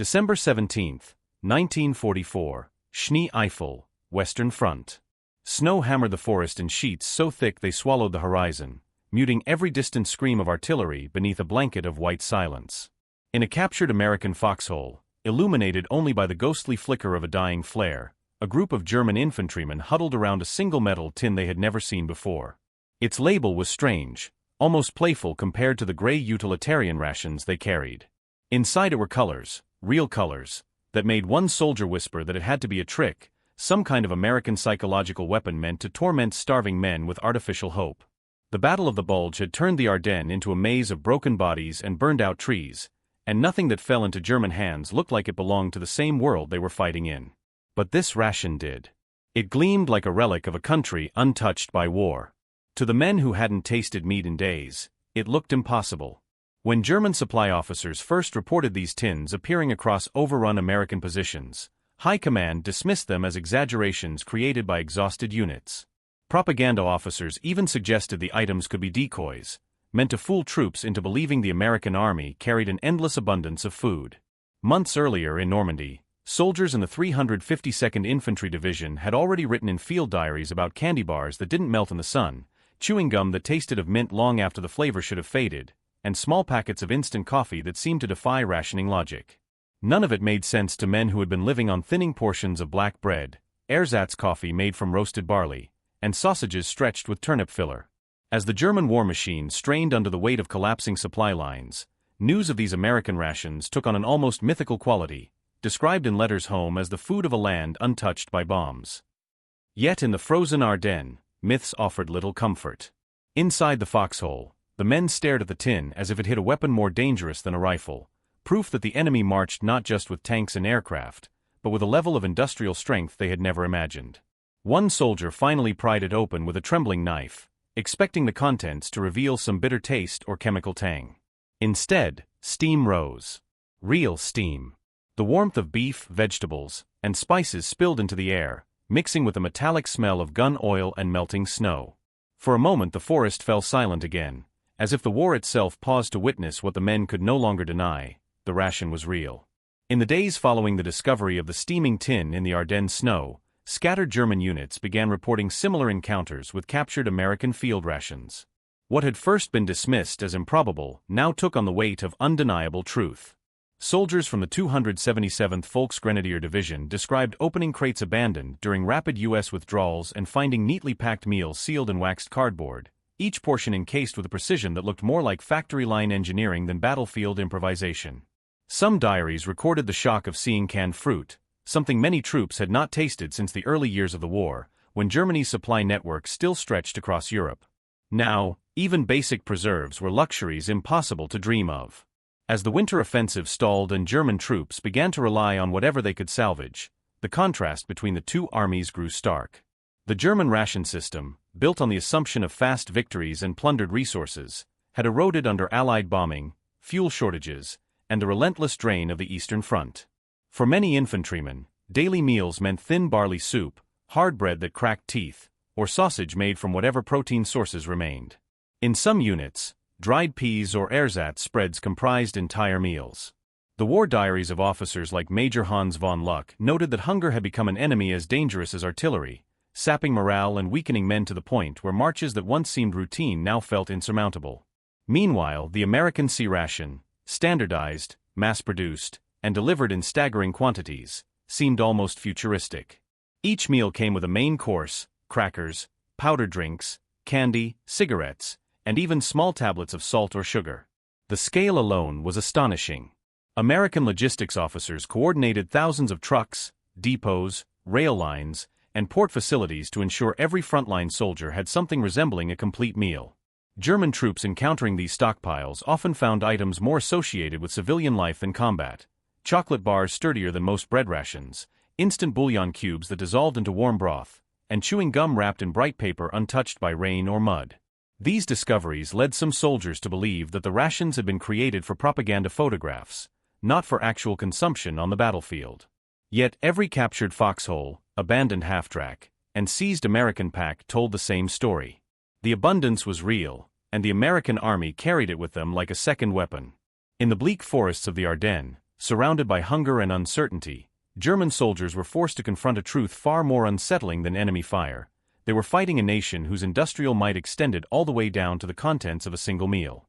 December 17, 1944, Schnee Eifel, Western Front. Snow hammered the forest in sheets so thick they swallowed the horizon, muting every distant scream of artillery beneath a blanket of white silence. In a captured American foxhole, illuminated only by the ghostly flicker of a dying flare, a group of German infantrymen huddled around a single metal tin they had never seen before. Its label was strange, almost playful compared to the gray utilitarian rations they carried. Inside it were colors, real colors, that made one soldier whisper that it had to be a trick, some kind of American psychological weapon meant to torment starving men with artificial hope. The Battle of the Bulge had turned the Ardennes into a maze of broken bodies and burned-out trees, and nothing that fell into German hands looked like it belonged to the same world they were fighting in. But this ration did. It gleamed like a relic of a country untouched by war. To the men who hadn't tasted meat in days, it looked impossible. When German supply officers first reported these tins appearing across overrun American positions, High Command dismissed them as exaggerations created by exhausted units. Propaganda officers even suggested the items could be decoys, meant to fool troops into believing the American army carried an endless abundance of food. Months earlier in Normandy, soldiers in the 352nd Infantry Division had already written in field diaries about candy bars that didn't melt in the sun, chewing gum that tasted of mint long after the flavor should have faded, and small packets of instant coffee that seemed to defy rationing logic. None of it made sense to men who had been living on thinning portions of black bread, ersatz coffee made from roasted barley, and sausages stretched with turnip filler. As the German war machine strained under the weight of collapsing supply lines, news of these American rations took on an almost mythical quality, described in letters home as the food of a land untouched by bombs. Yet in the frozen Ardennes, myths offered little comfort. Inside the foxhole, the men stared at the tin as if it hid a weapon more dangerous than a rifle, proof that the enemy marched not just with tanks and aircraft, but with a level of industrial strength they had never imagined. One soldier finally pried it open with a trembling knife, expecting the contents to reveal some bitter taste or chemical tang. Instead, steam rose. Real steam. The warmth of beef, vegetables, and spices spilled into the air, mixing with a metallic smell of gun oil and melting snow. For a moment the forest fell silent again, as if the war itself paused to witness what the men could no longer deny: the ration was real. In the days following the discovery of the steaming tin in the Ardennes snow, scattered German units began reporting similar encounters with captured American field rations. What had first been dismissed as improbable now took on the weight of undeniable truth. Soldiers from the 277th Volksgrenadier Division described opening crates abandoned during rapid U.S. withdrawals and finding neatly packed meals sealed in waxed cardboard, each portion encased with a precision that looked more like factory-line engineering than battlefield improvisation. Some diaries recorded the shock of seeing canned fruit, something many troops had not tasted since the early years of the war, when Germany's supply network still stretched across Europe. Now, even basic preserves were luxuries impossible to dream of. As the winter offensive stalled and German troops began to rely on whatever they could salvage, the contrast between the two armies grew stark. The German ration system, built on the assumption of fast victories and plundered resources, had eroded under Allied bombing, fuel shortages, and the relentless drain of the Eastern Front. For many infantrymen, daily meals meant thin barley soup, hard bread that cracked teeth, or sausage made from whatever protein sources remained. In some units, dried peas or ersatz spreads comprised entire meals. The war diaries of officers like Major Hans von Luck noted that hunger had become an enemy as dangerous as artillery, sapping morale and weakening men to the point where marches that once seemed routine now felt insurmountable. Meanwhile, the American C-ration, standardized, mass-produced, and delivered in staggering quantities, seemed almost futuristic. Each meal came with a main course, crackers, powdered drinks, candy, cigarettes, and even small tablets of salt or sugar. The scale alone was astonishing. American logistics officers coordinated thousands of trucks, depots, rail lines, and port facilities to ensure every frontline soldier had something resembling a complete meal. German troops encountering these stockpiles often found items more associated with civilian life than combat: chocolate bars sturdier than most bread rations, instant bouillon cubes that dissolved into warm broth, and chewing gum wrapped in bright paper untouched by rain or mud. These discoveries led some soldiers to believe that the rations had been created for propaganda photographs, not for actual consumption on the battlefield. Yet every captured foxhole, abandoned half-track, and seized American pack told the same story. The abundance was real, and the American army carried it with them like a second weapon. In the bleak forests of the Ardennes, Surrounded by hunger and uncertainty, German soldiers were forced to confront a truth far more unsettling than enemy fire. They were fighting a nation whose industrial might extended all the way down to the contents of a single meal.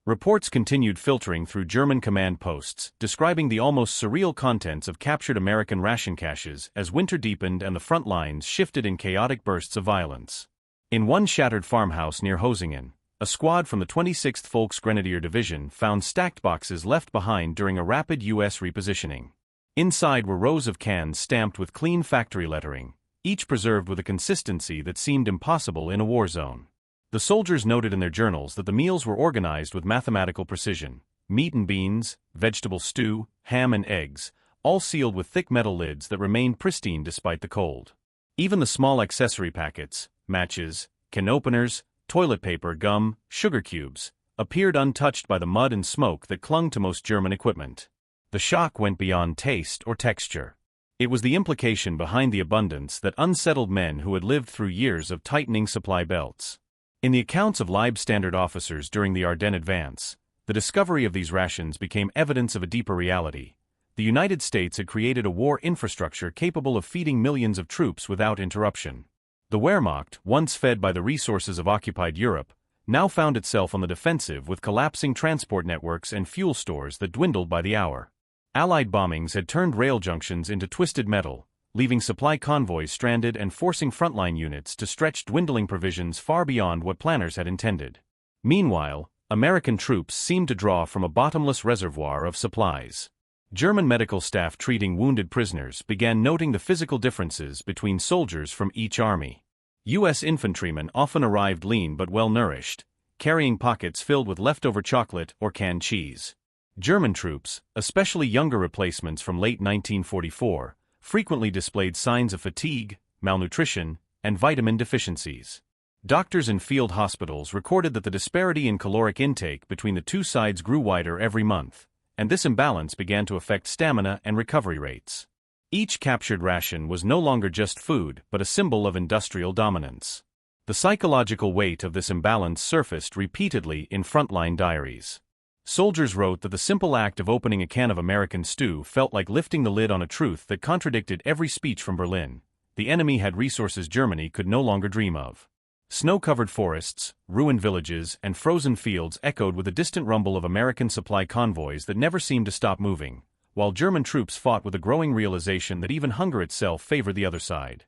Reports continued filtering through German command posts, describing the almost surreal contents of captured American ration caches as winter deepened and the front lines shifted in chaotic bursts of violence. In one shattered farmhouse near Hosingen, a squad from the 26th Volksgrenadier Division found stacked boxes left behind during a rapid U.S. repositioning. Inside were rows of cans stamped with clean factory lettering, each preserved with a consistency that seemed impossible in a war zone. The soldiers noted in their journals that the meals were organized with mathematical precision: meat and beans, vegetable stew, ham and eggs, all sealed with thick metal lids that remained pristine despite the cold. Even the small accessory packets, matches, can openers, toilet paper, gum, sugar cubes, appeared untouched by the mud and smoke that clung to most German equipment. The shock went beyond taste or texture. It was the implication behind the abundance that unsettled men who had lived through years of tightening supply belts. In the accounts of Leibstandard officers during the Ardennes advance, the discovery of these rations became evidence of a deeper reality. The United States had created a war infrastructure capable of feeding millions of troops without interruption. The Wehrmacht, once fed by the resources of occupied Europe, now found itself on the defensive with collapsing transport networks and fuel stores that dwindled by the hour. Allied bombings had turned rail junctions into twisted metal, leaving supply convoys stranded and forcing frontline units to stretch dwindling provisions far beyond what planners had intended. Meanwhile, American troops seemed to draw from a bottomless reservoir of supplies. German medical staff treating wounded prisoners began noting the physical differences between soldiers from each army. U.S. infantrymen often arrived lean but well-nourished, carrying pockets filled with leftover chocolate or canned cheese. German troops, especially younger replacements from late 1944, frequently displayed signs of fatigue, malnutrition, and vitamin deficiencies. Doctors in field hospitals recorded that the disparity in caloric intake between the two sides grew wider every month, and this imbalance began to affect stamina and recovery rates. Each captured ration was no longer just food but a symbol of industrial dominance. The psychological weight of this imbalance surfaced repeatedly in frontline diaries. Soldiers wrote that the simple act of opening a can of American stew felt like lifting the lid on a truth that contradicted every speech from Berlin. The enemy had resources Germany could no longer dream of. Snow-covered forests, ruined villages, and frozen fields echoed with a distant rumble of American supply convoys that never seemed to stop moving, while German troops fought with a growing realization that even hunger itself favored the other side.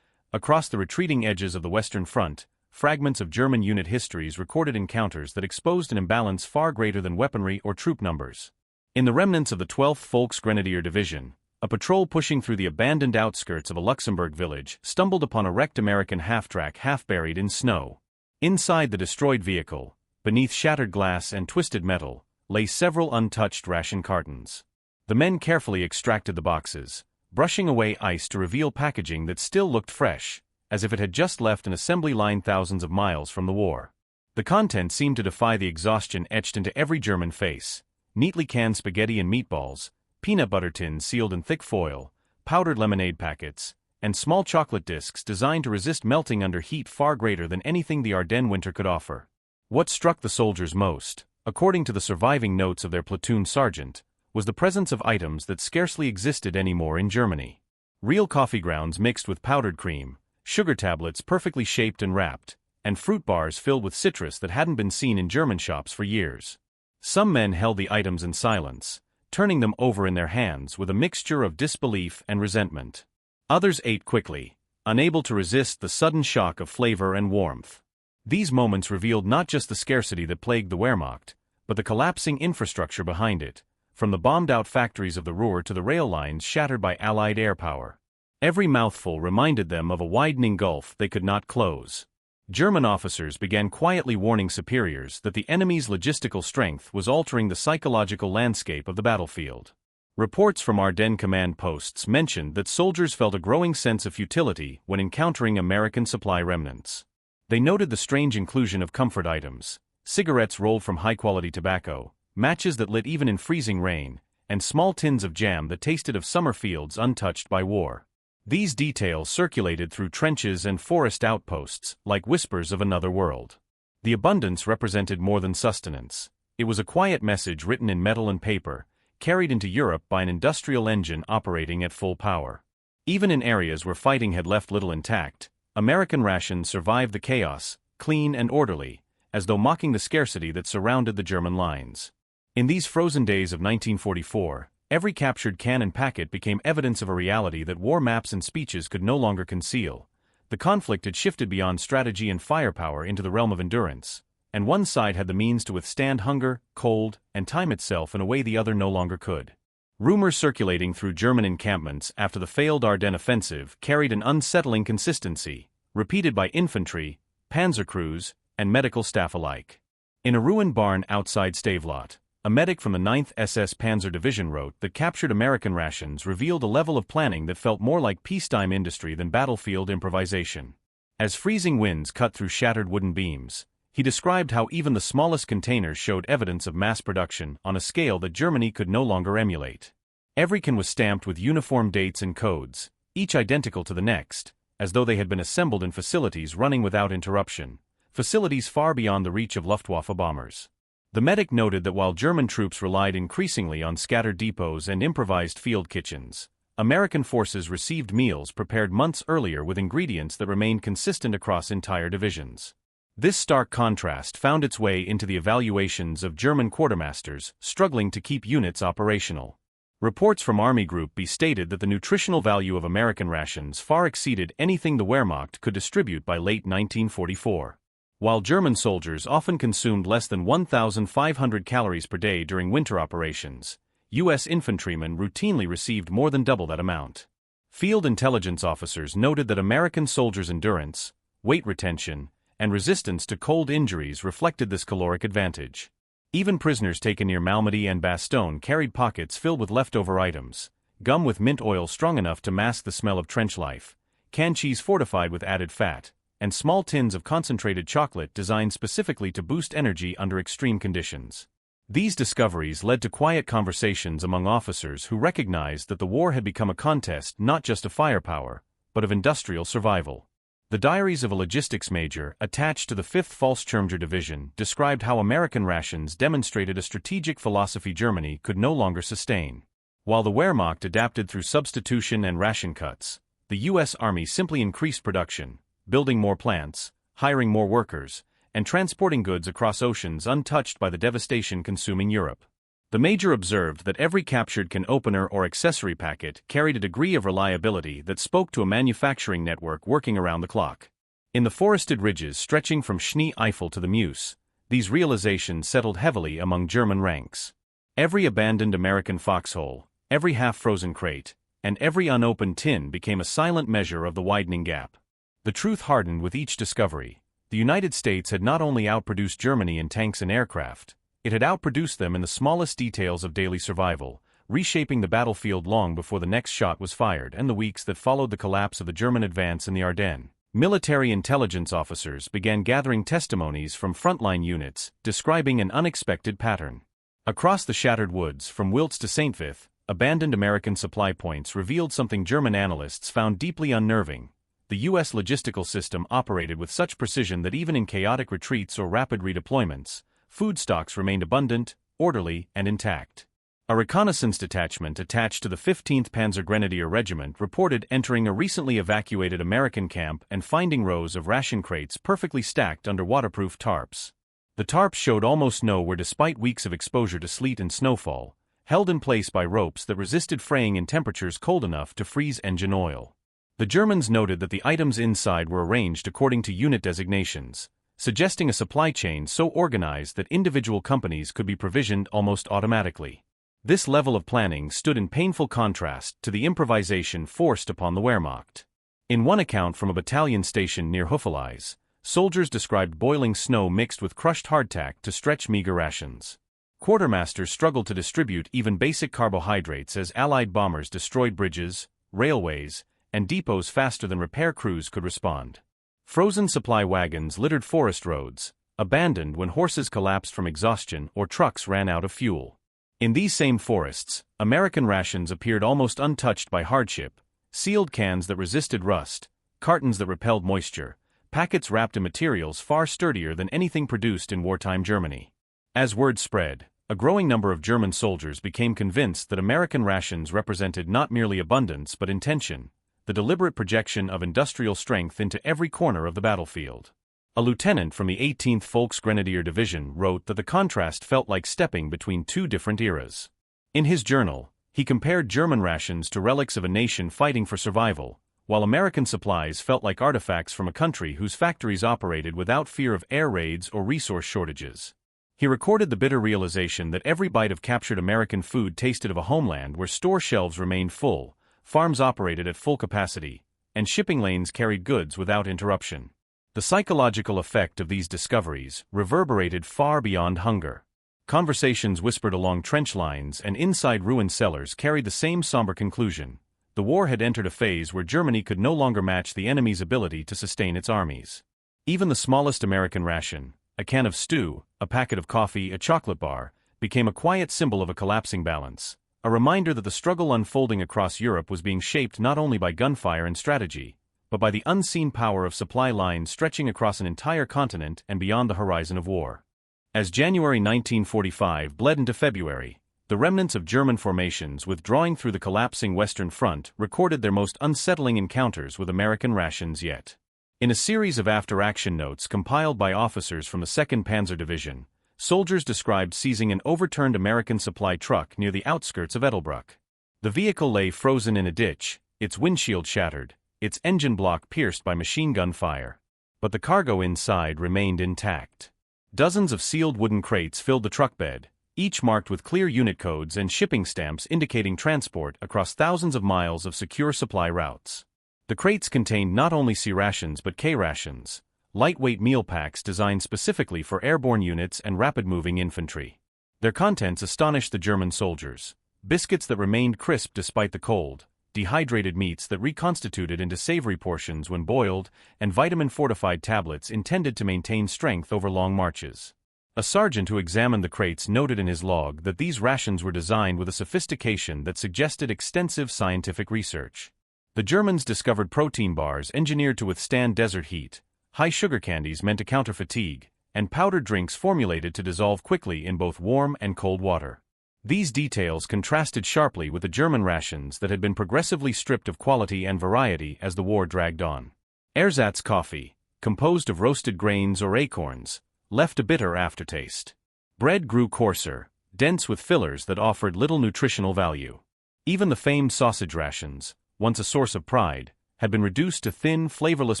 Across the retreating edges of the Western Front, fragments of German unit histories recorded encounters that exposed an imbalance far greater than weaponry or troop numbers. In the remnants of the 12th Volksgrenadier Division, a patrol pushing through the abandoned outskirts of a Luxembourg village stumbled upon a wrecked American half-track half-buried in snow. Inside the destroyed vehicle, beneath shattered glass and twisted metal, lay several untouched ration cartons. The men carefully extracted the boxes, brushing away ice to reveal packaging that still looked fresh, as if it had just left an assembly line thousands of miles from the war. The content seemed to defy the exhaustion etched into every German face: neatly canned spaghetti and meatballs, peanut butter tins sealed in thick foil, powdered lemonade packets, and small chocolate discs designed to resist melting under heat far greater than anything the Ardennes winter could offer. What struck the soldiers most, according to the surviving notes of their platoon sergeant, was the presence of items that scarcely existed anymore in Germany. Real coffee grounds mixed with powdered cream, sugar tablets perfectly shaped and wrapped, and fruit bars filled with citrus that hadn't been seen in German shops for years. Some men held the items in silence, turning them over in their hands with a mixture of disbelief and resentment. Others ate quickly, unable to resist the sudden shock of flavor and warmth. These moments revealed not just the scarcity that plagued the Wehrmacht, but the collapsing infrastructure behind it, from the bombed-out factories of the Ruhr to the rail lines shattered by Allied air power. Every mouthful reminded them of a widening gulf they could not close. German officers began quietly warning superiors that the enemy's logistical strength was altering the psychological landscape of the battlefield. Reports from Ardennes command posts mentioned that soldiers felt a growing sense of futility when encountering American supply remnants. They noted the strange inclusion of comfort items: cigarettes rolled from high-quality tobacco, matches that lit even in freezing rain, and small tins of jam that tasted of summer fields untouched by war. These details circulated through trenches and forest outposts like whispers of another world. The abundance represented more than sustenance. It was a quiet message written in metal and paper, carried into Europe by an industrial engine operating at full power. Even in areas where fighting had left little intact, American rations survived the chaos, clean and orderly, as though mocking the scarcity that surrounded the German lines. In these frozen days of 1944, every captured can and packet became evidence of a reality that war maps and speeches could no longer conceal. The conflict had shifted beyond strategy and firepower into the realm of endurance, and one side had the means to withstand hunger, cold, and time itself in a way the other no longer could. Rumors circulating through German encampments after the failed Ardennes offensive carried an unsettling consistency, repeated by infantry, panzer crews, and medical staff alike. In a ruined barn outside Stavelot, a medic from the 9th SS Panzer Division wrote that captured American rations revealed a level of planning that felt more like peacetime industry than battlefield improvisation. As freezing winds cut through shattered wooden beams, he described how even the smallest containers showed evidence of mass production on a scale that Germany could no longer emulate. Every can was stamped with uniform dates and codes, each identical to the next, as though they had been assembled in facilities running without interruption, facilities far beyond the reach of Luftwaffe bombers. The medic noted that while German troops relied increasingly on scattered depots and improvised field kitchens, American forces received meals prepared months earlier with ingredients that remained consistent across entire divisions. This stark contrast found its way into the evaluations of German quartermasters struggling to keep units operational. Reports from Army Group B stated that the nutritional value of American rations far exceeded anything the Wehrmacht could distribute by late 1944. While German soldiers often consumed less than 1,500 calories per day during winter operations, U.S. infantrymen routinely received more than double that amount. Field intelligence officers noted that American soldiers' endurance, weight retention, and resistance to cold injuries reflected this caloric advantage. Even prisoners taken near Malmedy and Bastogne carried pockets filled with leftover items, gum with mint oil strong enough to mask the smell of trench life, canned cheese fortified with added fat, and small tins of concentrated chocolate designed specifically to boost energy under extreme conditions. These discoveries led to quiet conversations among officers who recognized that the war had become a contest not just of firepower, but of industrial survival. The diaries of a logistics major attached to the 5th Fallschirmjäger Division described how American rations demonstrated a strategic philosophy Germany could no longer sustain. While the Wehrmacht adapted through substitution and ration cuts, the U.S. Army simply increased production, building more plants, hiring more workers, and transporting goods across oceans untouched by the devastation consuming Europe. The major observed that every captured can opener or accessory packet carried a degree of reliability that spoke to a manufacturing network working around the clock. In the forested ridges stretching from Schnee Eifel to the Meuse, these realizations settled heavily among German ranks. Every abandoned American foxhole, every half-frozen crate, and every unopened tin became a silent measure of the widening gap. The truth hardened with each discovery. The United States had not only outproduced Germany in tanks and aircraft, it had outproduced them in the smallest details of daily survival, reshaping the battlefield long before the next shot was fired and the weeks that followed the collapse of the German advance in the Ardennes. Military intelligence officers began gathering testimonies from frontline units, describing an unexpected pattern. Across the shattered woods from Wiltz to St. Vith, abandoned American supply points revealed something German analysts found deeply unnerving. The U.S. logistical system operated with such precision that even in chaotic retreats or rapid redeployments, food stocks remained abundant, orderly, and intact. A reconnaissance detachment attached to the 15th Panzer Grenadier Regiment reported entering a recently evacuated American camp and finding rows of ration crates perfectly stacked under waterproof tarps. The tarps showed almost no wear despite weeks of exposure to sleet and snowfall, held in place by ropes that resisted fraying in temperatures cold enough to freeze engine oil. The Germans noted that the items inside were arranged according to unit designations, suggesting a supply chain so organized that individual companies could be provisioned almost automatically. This level of planning stood in painful contrast to the improvisation forced upon the Wehrmacht. In one account from a battalion station near Huffeleis, soldiers described boiling snow mixed with crushed hardtack to stretch meager rations. Quartermasters struggled to distribute even basic carbohydrates as Allied bombers destroyed bridges, railways, and depots faster than repair crews could respond. Frozen supply wagons littered forest roads, abandoned when horses collapsed from exhaustion or trucks ran out of fuel. In these same forests, American rations appeared almost untouched by hardship, sealed cans that resisted rust, cartons that repelled moisture, packets wrapped in materials far sturdier than anything produced in wartime Germany. As word spread, a growing number of German soldiers became convinced that American rations represented not merely abundance but intention, the deliberate projection of industrial strength into every corner of the battlefield. A lieutenant from the 18th Volksgrenadier Division wrote that the contrast felt like stepping between two different eras. In his journal, he compared German rations to relics of a nation fighting for survival, while American supplies felt like artifacts from a country whose factories operated without fear of air raids or resource shortages. He recorded the bitter realization that every bite of captured American food tasted of a homeland where store shelves remained full, farms operated at full capacity, and shipping lanes carried goods without interruption. The psychological effect of these discoveries reverberated far beyond hunger. Conversations whispered along trench lines and inside ruined cellars carried the same somber conclusion. The war had entered a phase where Germany could no longer match the enemy's ability to sustain its armies. Even the smallest American ration, a can of stew, a packet of coffee, a chocolate bar, became a quiet symbol of a collapsing balance, a reminder that the struggle unfolding across Europe was being shaped not only by gunfire and strategy, but by the unseen power of supply lines stretching across an entire continent and beyond the horizon of war. As January 1945 bled into February, the remnants of German formations withdrawing through the collapsing Western Front recorded their most unsettling encounters with American rations yet. In a series of after-action notes compiled by officers from the 2nd Panzer Division, soldiers described seizing an overturned American supply truck near the outskirts of Edelbruck. The vehicle lay frozen in a ditch, its windshield shattered, its engine block pierced by machine gun fire. But the cargo inside remained intact. Dozens of sealed wooden crates filled the truck bed, each marked with clear unit codes and shipping stamps indicating transport across thousands of miles of secure supply routes. The crates contained not only C-rations but K-rations, lightweight meal packs designed specifically for airborne units and rapid-moving infantry. Their contents astonished the German soldiers: biscuits that remained crisp despite the cold, dehydrated meats that reconstituted into savory portions when boiled, and vitamin-fortified tablets intended to maintain strength over long marches. A sergeant who examined the crates noted in his log that these rations were designed with a sophistication that suggested extensive scientific research. The Germans discovered protein bars engineered to withstand desert heat, high sugar candies meant to counter fatigue, and powdered drinks formulated to dissolve quickly in both warm and cold water. These details contrasted sharply with the German rations that had been progressively stripped of quality and variety as the war dragged on. Ersatz coffee, composed of roasted grains or acorns, left a bitter aftertaste. Bread grew coarser, dense with fillers that offered little nutritional value. Even the famed sausage rations, once a source of pride, had been reduced to thin, flavorless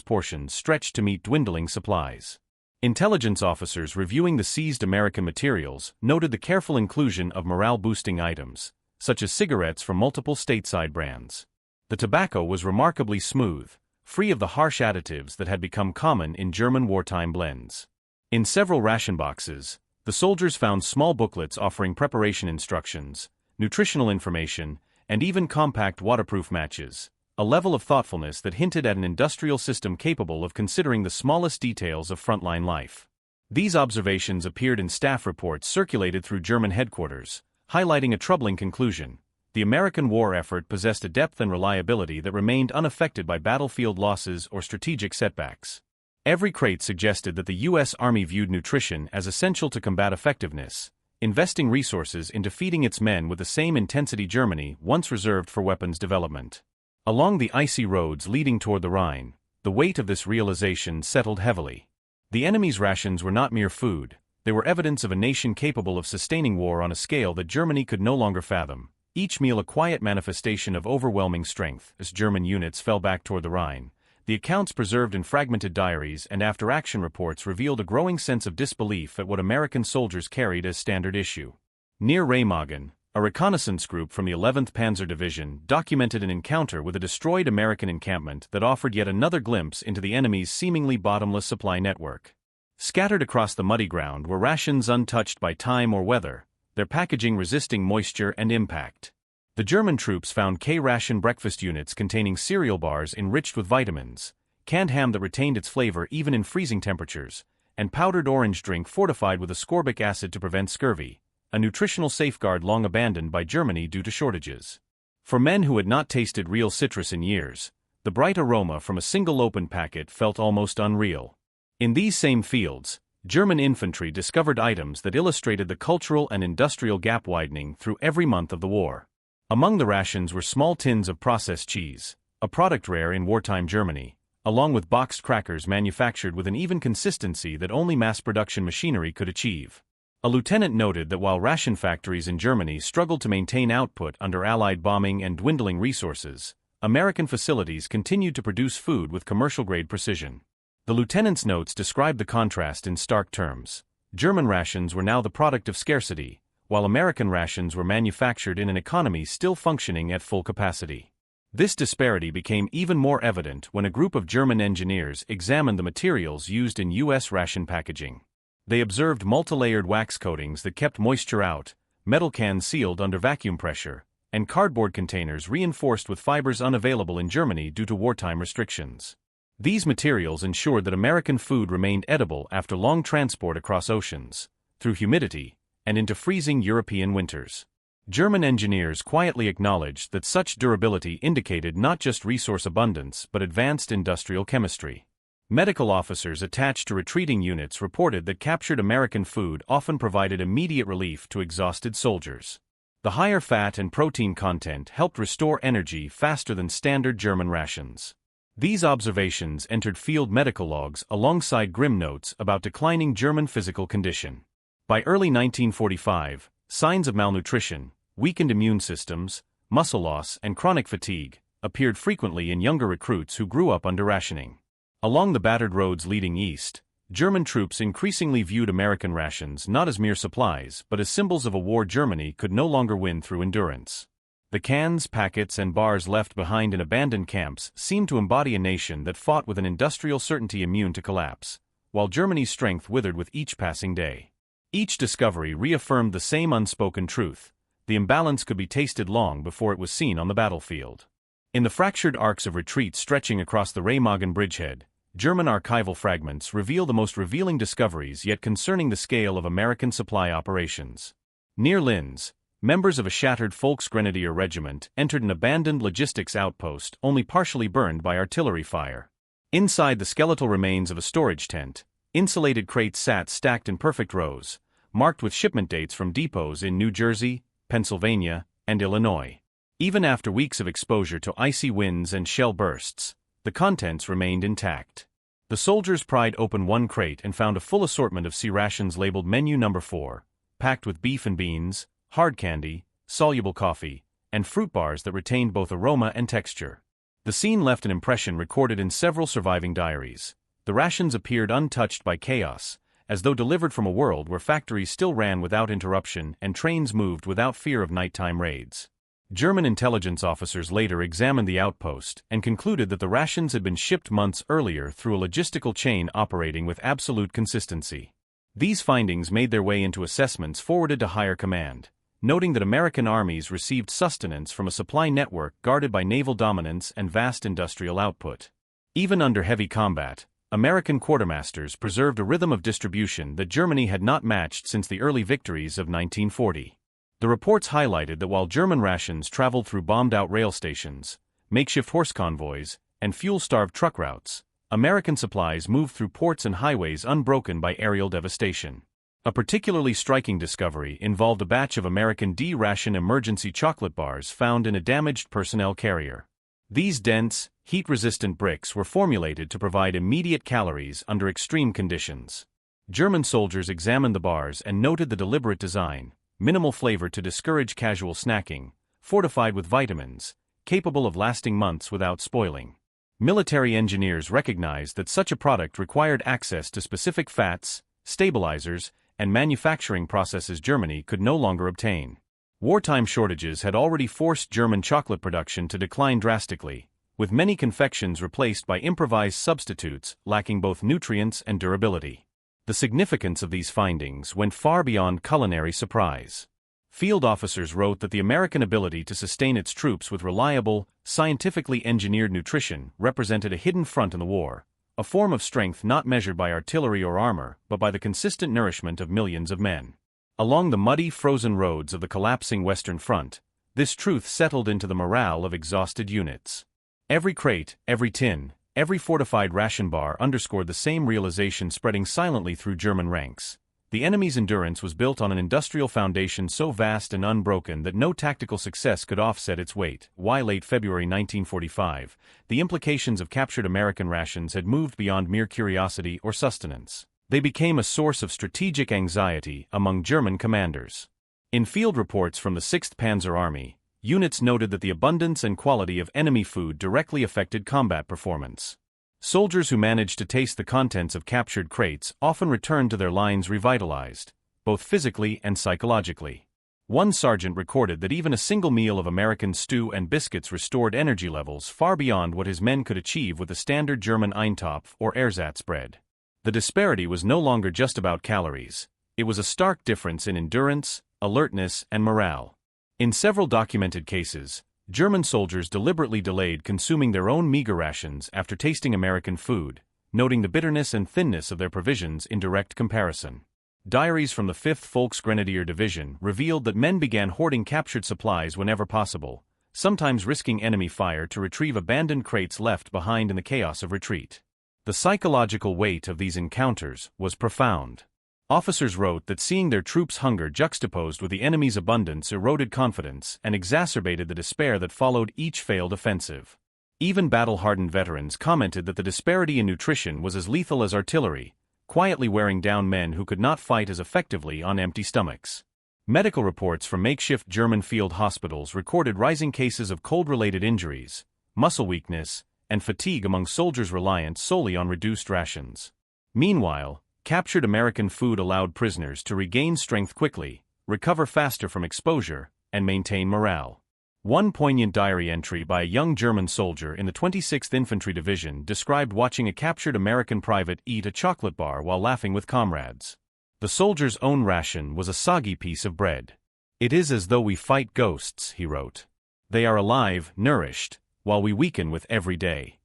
portions stretched to meet dwindling supplies. Intelligence officers reviewing the seized American materials noted the careful inclusion of morale-boosting items, such as cigarettes from multiple stateside brands. The tobacco was remarkably smooth, free of the harsh additives that had become common in German wartime blends. In several ration boxes, the soldiers found small booklets offering preparation instructions, nutritional information, and even compact waterproof matches, a level of thoughtfulness that hinted at an industrial system capable of considering the smallest details of frontline life. These observations appeared in staff reports circulated through German headquarters, highlighting a troubling conclusion: the American war effort possessed a depth and reliability that remained unaffected by battlefield losses or strategic setbacks. Every crate suggested that the U.S. Army viewed nutrition as essential to combat effectiveness, investing resources into feeding its men with the same intensity Germany once reserved for weapons development. Along the icy roads leading toward the Rhine, the weight of this realization settled heavily. The enemy's rations were not mere food, they were evidence of a nation capable of sustaining war on a scale that Germany could no longer fathom, each meal a quiet manifestation of overwhelming strength. As German units fell back toward the Rhine, the accounts preserved in fragmented diaries and after-action reports revealed a growing sense of disbelief at what American soldiers carried as standard issue. Near Remagen, a reconnaissance group from the 11th Panzer Division documented an encounter with a destroyed American encampment that offered yet another glimpse into the enemy's seemingly bottomless supply network. Scattered across the muddy ground were rations untouched by time or weather, their packaging resisting moisture and impact. The German troops found K-ration breakfast units containing cereal bars enriched with vitamins, canned ham that retained its flavor even in freezing temperatures, and powdered orange drink fortified with ascorbic acid to prevent scurvy, a nutritional safeguard long abandoned by Germany due to shortages. For men who had not tasted real citrus in years, the bright aroma from a single open packet felt almost unreal. In these same fields, German infantry discovered items that illustrated the cultural and industrial gap widening through every month of the war. Among the rations were small tins of processed cheese, a product rare in wartime Germany, along with boxed crackers manufactured with an even consistency that only mass-production machinery could achieve. A lieutenant noted that while ration factories in Germany struggled to maintain output under Allied bombing and dwindling resources, American facilities continued to produce food with commercial-grade precision. The lieutenant's notes described the contrast in stark terms. German rations were now the product of scarcity, while American rations were manufactured in an economy still functioning at full capacity. This disparity became even more evident when a group of German engineers examined the materials used in U.S. ration packaging. They observed multi-layered wax coatings that kept moisture out, metal cans sealed under vacuum pressure, and cardboard containers reinforced with fibers unavailable in Germany due to wartime restrictions. These materials ensured that American food remained edible after long transport across oceans, through humidity, and into freezing European winters. German engineers quietly acknowledged that such durability indicated not just resource abundance but advanced industrial chemistry. Medical officers attached to retreating units reported that captured American food often provided immediate relief to exhausted soldiers. The higher fat and protein content helped restore energy faster than standard German rations. These observations entered field medical logs alongside grim notes about declining German physical condition. By early 1945, signs of malnutrition, weakened immune systems, muscle loss, and chronic fatigue appeared frequently in younger recruits who grew up under rationing. Along the battered roads leading east, German troops increasingly viewed American rations not as mere supplies but as symbols of a war Germany could no longer win through endurance. The cans, packets, and bars left behind in abandoned camps seemed to embody a nation that fought with an industrial certainty immune to collapse, while Germany's strength withered with each passing day. Each discovery reaffirmed the same unspoken truth: the imbalance could be tasted long before it was seen on the battlefield. In the fractured arcs of retreat stretching across the Remagen bridgehead, German archival fragments reveal the most revealing discoveries yet concerning the scale of American supply operations. Near Linz, members of a shattered Volksgrenadier regiment entered an abandoned logistics outpost only partially burned by artillery fire. Inside the skeletal remains of a storage tent, insulated crates sat stacked in perfect rows, marked with shipment dates from depots in New Jersey, Pennsylvania, and Illinois. Even after weeks of exposure to icy winds and shell bursts, the contents remained intact. The soldiers pried open one crate and found a full assortment of C-rations labeled Menu No. 4, packed with beef and beans, hard candy, soluble coffee, and fruit bars that retained both aroma and texture. The scene left an impression recorded in several surviving diaries. The rations appeared untouched by chaos, as though delivered from a world where factories still ran without interruption and trains moved without fear of nighttime raids. German intelligence officers later examined the outpost and concluded that the rations had been shipped months earlier through a logistical chain operating with absolute consistency. These findings made their way into assessments forwarded to higher command, noting that American armies received sustenance from a supply network guarded by naval dominance and vast industrial output. Even under heavy combat, American quartermasters preserved a rhythm of distribution that Germany had not matched since the early victories of 1940. The reports highlighted that while German rations traveled through bombed-out rail stations, makeshift horse convoys, and fuel-starved truck routes, American supplies moved through ports and highways unbroken by aerial devastation. A particularly striking discovery involved a batch of American D-ration emergency chocolate bars found in a damaged personnel carrier. These dense, heat-resistant bricks were formulated to provide immediate calories under extreme conditions. German soldiers examined the bars and noted the deliberate design: minimal flavor to discourage casual snacking, fortified with vitamins, capable of lasting months without spoiling. Military engineers recognized that such a product required access to specific fats, stabilizers, and manufacturing processes Germany could no longer obtain. Wartime shortages had already forced German chocolate production to decline drastically, with many confections replaced by improvised substitutes lacking both nutrients and durability. The significance of these findings went far beyond culinary surprise. Field officers wrote that the American ability to sustain its troops with reliable, scientifically engineered nutrition represented a hidden front in the war, a form of strength not measured by artillery or armor but by the consistent nourishment of millions of men. Along the muddy, frozen roads of the collapsing Western Front, this truth settled into the morale of exhausted units. Every crate, every tin, Every fortified ration bar underscored the same realization spreading silently through German ranks. The enemy's endurance was built on an industrial foundation so vast and unbroken that no tactical success could offset its weight. By late February 1945, the implications of captured American rations had moved beyond mere curiosity or sustenance. They became a source of strategic anxiety among German commanders. In field reports from the 6th Panzer Army, units noted that the abundance and quality of enemy food directly affected combat performance. Soldiers who managed to taste the contents of captured crates often returned to their lines revitalized, both physically and psychologically. One sergeant recorded that even a single meal of American stew and biscuits restored energy levels far beyond what his men could achieve with the standard German Eintopf or ersatz bread. The disparity was no longer just about calories. It was a stark difference in endurance, alertness, and morale. In several documented cases, German soldiers deliberately delayed consuming their own meager rations after tasting American food, noting the bitterness and thinness of their provisions in direct comparison. Diaries from the 5th Volksgrenadier Division revealed that men began hoarding captured supplies whenever possible, sometimes risking enemy fire to retrieve abandoned crates left behind in the chaos of retreat. The psychological weight of these encounters was profound. Officers wrote that seeing their troops' hunger juxtaposed with the enemy's abundance eroded confidence and exacerbated the despair that followed each failed offensive. Even battle-hardened veterans commented that the disparity in nutrition was as lethal as artillery, quietly wearing down men who could not fight as effectively on empty stomachs. Medical reports from makeshift German field hospitals recorded rising cases of cold-related injuries, muscle weakness, and fatigue among soldiers reliant solely on reduced rations. Meanwhile, captured American food allowed prisoners to regain strength quickly, recover faster from exposure, and maintain morale. One poignant diary entry by a young German soldier in the 26th Infantry Division described watching a captured American private eat a chocolate bar while laughing with comrades. The soldier's own ration was a soggy piece of bread. "It is as though we fight ghosts," he wrote. "They are alive, nourished, while we weaken with every day."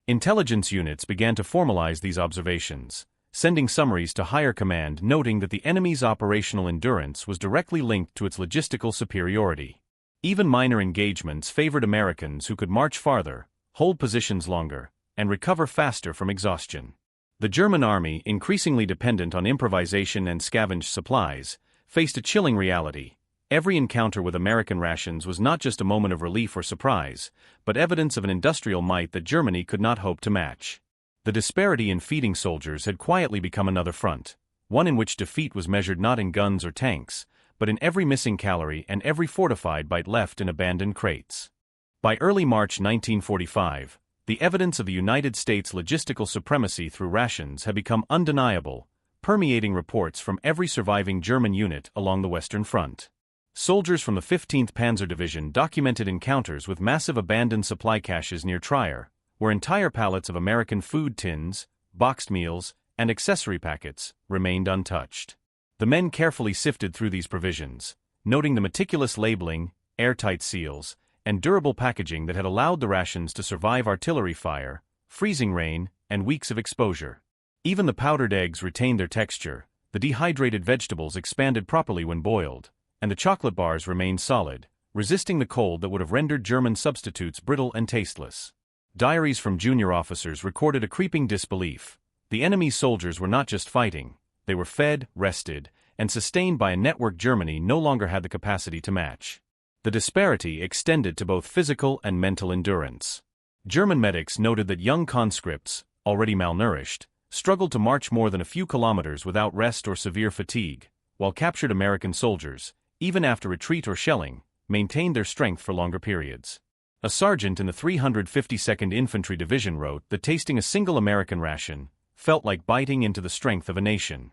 Intelligence units began to formalize these observations, sending summaries to higher command noting that the enemy's operational endurance was directly linked to its logistical superiority. Even minor engagements favored Americans who could march farther, hold positions longer, and recover faster from exhaustion. The German army, increasingly dependent on improvisation and scavenged supplies, faced a chilling reality. Every encounter with American rations was not just a moment of relief or surprise, but evidence of an industrial might that Germany could not hope to match. The disparity in feeding soldiers had quietly become another front, one in which defeat was measured not in guns or tanks, but in every missing calorie and every fortified bite left in abandoned crates. By early March 1945, the evidence of the United States' logistical supremacy through rations had become undeniable, permeating reports from every surviving German unit along the Western Front. Soldiers from the 15th Panzer Division documented encounters with massive abandoned supply caches near Trier, where entire pallets of American food tins, boxed meals, and accessory packets remained untouched. The men carefully sifted through these provisions, noting the meticulous labeling, airtight seals, and durable packaging that had allowed the rations to survive artillery fire, freezing rain, and weeks of exposure. Even the powdered eggs retained their texture, the dehydrated vegetables expanded properly when boiled, and the chocolate bars remained solid, resisting the cold that would have rendered German substitutes brittle and tasteless. Diaries from junior officers recorded a creeping disbelief. The enemy's soldiers were not just fighting, they were fed, rested, and sustained by a network Germany no longer had the capacity to match. The disparity extended to both physical and mental endurance. German medics noted that young conscripts, already malnourished, struggled to march more than a few kilometers without rest or severe fatigue, while captured American soldiers, even after retreat or shelling, maintained their strength for longer periods. A sergeant in the 352nd Infantry Division wrote that tasting a single American ration felt like biting into the strength of a nation.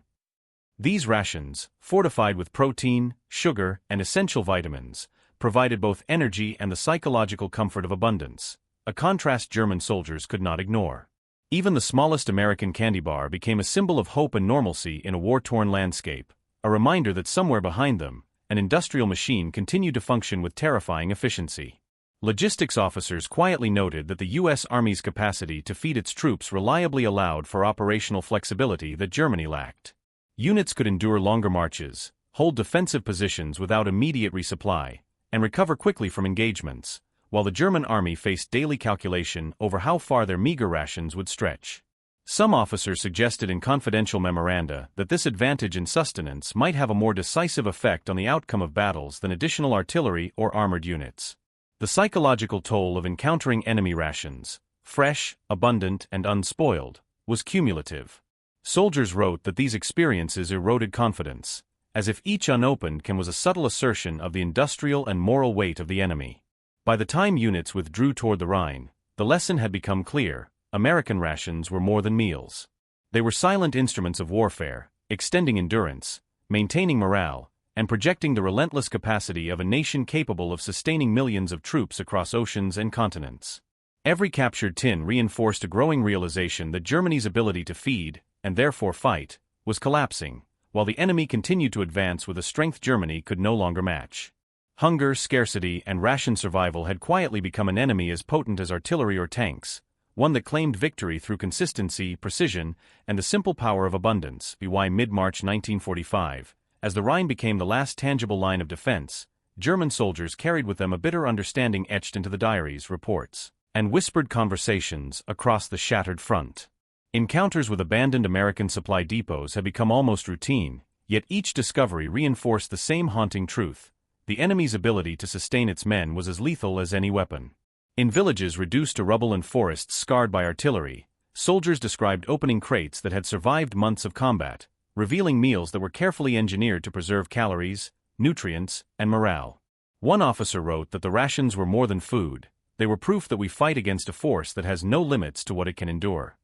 These rations, fortified with protein, sugar, and essential vitamins, provided both energy and the psychological comfort of abundance, a contrast German soldiers could not ignore. Even the smallest American candy bar became a symbol of hope and normalcy in a war-torn landscape, a reminder that somewhere behind them, an industrial machine continued to function with terrifying efficiency. Logistics officers quietly noted that the U.S. Army's capacity to feed its troops reliably allowed for operational flexibility that Germany lacked. Units could endure longer marches, hold defensive positions without immediate resupply, and recover quickly from engagements, while the German army faced daily calculation over how far their meager rations would stretch. Some officers suggested in confidential memoranda that this advantage in sustenance might have a more decisive effect on the outcome of battles than additional artillery or armored units. The psychological toll of encountering enemy rations, fresh, abundant, and unspoiled, was cumulative. Soldiers wrote that these experiences eroded confidence, as if each unopened can was a subtle assertion of the industrial and moral weight of the enemy. By the time units withdrew toward the Rhine, the lesson had become clear: American rations were more than meals. They were silent instruments of warfare, extending endurance, maintaining morale, and projecting the relentless capacity of a nation capable of sustaining millions of troops across oceans and continents. Every captured tin reinforced a growing realization that Germany's ability to feed, and therefore fight, was collapsing, while the enemy continued to advance with a strength Germany could no longer match. Hunger, scarcity, and ration survival had quietly become an enemy as potent as artillery or tanks, one that claimed victory through consistency, precision, and the simple power of abundance. By mid-March 1945, as the Rhine became the last tangible line of defense, German soldiers carried with them a bitter understanding etched into the diaries, reports, and whispered conversations across the shattered front. Encounters with abandoned American supply depots had become almost routine, yet each discovery reinforced the same haunting truth: the enemy's ability to sustain its men was as lethal as any weapon. In villages reduced to rubble and forests scarred by artillery, soldiers described opening crates that had survived months of combat, revealing meals that were carefully engineered to preserve calories, nutrients, and morale. One officer wrote that the rations were more than food; they were proof that we fight against a force that has no limits to what it can endure.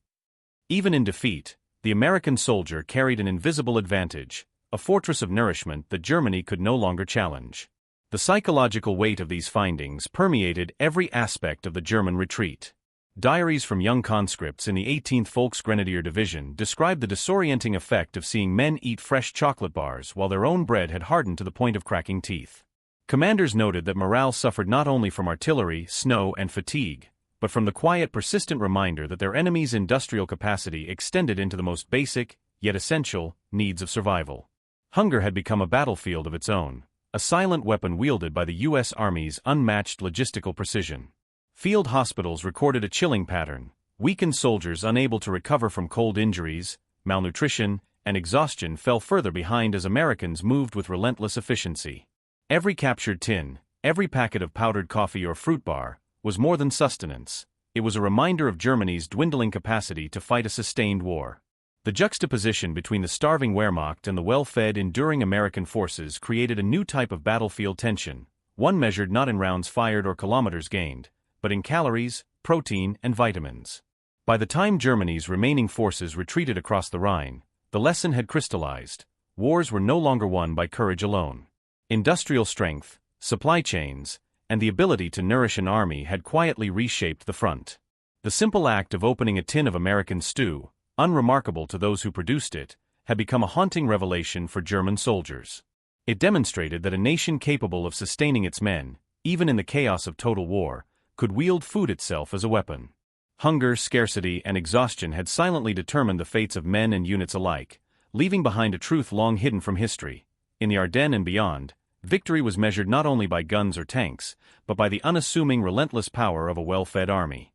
Even in defeat, the American soldier carried an invisible advantage, a fortress of nourishment that Germany could no longer challenge. The psychological weight of these findings permeated every aspect of the German retreat. Diaries from young conscripts in the 18th Volksgrenadier Division described the disorienting effect of seeing men eat fresh chocolate bars while their own bread had hardened to the point of cracking teeth. Commanders noted that morale suffered not only from artillery, snow, and fatigue, but from the quiet, persistent reminder that their enemy's industrial capacity extended into the most basic, yet essential, needs of survival. Hunger had become a battlefield of its own, a silent weapon wielded by the U.S. Army's unmatched logistical precision. Field hospitals recorded a chilling pattern: weakened soldiers unable to recover from cold injuries, malnutrition, and exhaustion fell further behind as Americans moved with relentless efficiency. Every captured tin, every packet of powdered coffee or fruit bar, was more than sustenance. It was a reminder of Germany's dwindling capacity to fight a sustained war. The juxtaposition between the starving Wehrmacht and the well-fed, enduring American forces created a new type of battlefield tension, one measured not in rounds fired or kilometers gained, but in calories, protein, and vitamins. By the time Germany's remaining forces retreated across the Rhine, the lesson had crystallized: wars were no longer won by courage alone. Industrial strength, supply chains, and the ability to nourish an army had quietly reshaped the front. The simple act of opening a tin of American stew, unremarkable to those who produced it, had become a haunting revelation for German soldiers. It demonstrated that a nation capable of sustaining its men, even in the chaos of total war, could wield food itself as a weapon. Hunger, scarcity, and exhaustion had silently determined the fates of men and units alike, leaving behind a truth long hidden from history: in the Ardennes and beyond, victory was measured not only by guns or tanks, but by the unassuming, relentless power of a well-fed army.